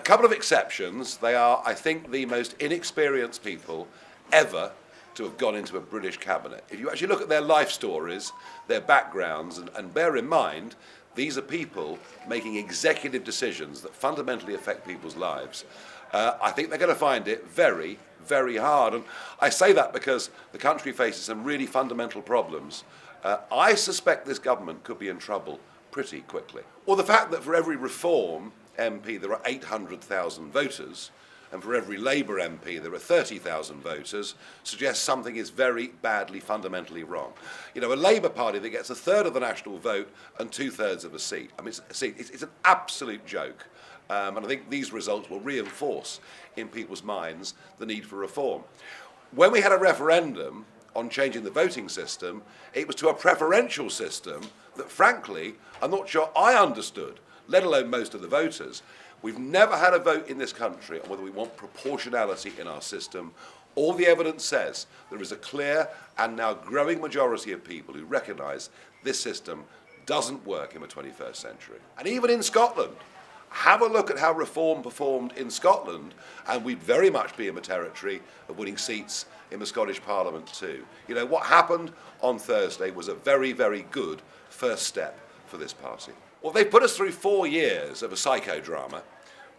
couple of exceptions. They are, I think, the most inexperienced people ever to have gone into a British cabinet. If you actually look at their life stories, their backgrounds, and bear in mind, these are people making executive decisions that fundamentally affect people's lives. I think they're going to find it very, very hard. And I say that because the country faces some really fundamental problems. I suspect this government could be in trouble pretty quickly. Well, the fact that for every Reform MP there are 800,000 voters, and for every Labour MP there are 30,000 voters, suggests something is very badly, fundamentally wrong. You know, a Labour Party that gets a third of the national vote and 2/3 of a seat. I mean, it's an absolute joke. And I think these results will reinforce in people's minds the need for reform. When we had a referendum on changing the voting system, it was to a preferential system that, frankly, I'm not sure I understood, let alone most of the voters. We've never had a vote in this country on whether we want proportionality in our system. All the evidence says there is a clear and now growing majority of people who recognise this system doesn't work in the 21st century. And even in Scotland, have a look at how Reform performed in Scotland, and we'd very much be in the territory of winning seats in the Scottish Parliament too. You know, what happened on Thursday was a very, very good first step for this party. Well, they've put us through 4 years of a psychodrama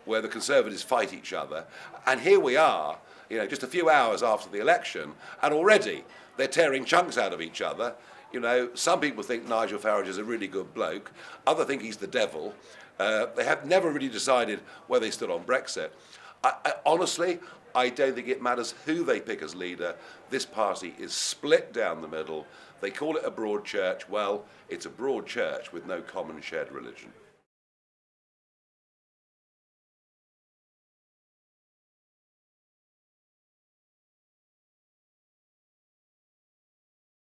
where the Conservatives fight each other, and here we are, you know, just a few hours after the election, and already they're tearing chunks out of each other. You know, some people think Nigel Farage is a really good bloke, others think he's the devil. They have never really decided where they stood on Brexit. Honestly, I don't think it matters who they pick as leader. This party is split down the middle. They call it a broad church. Well, it's a broad church with no common shared religion.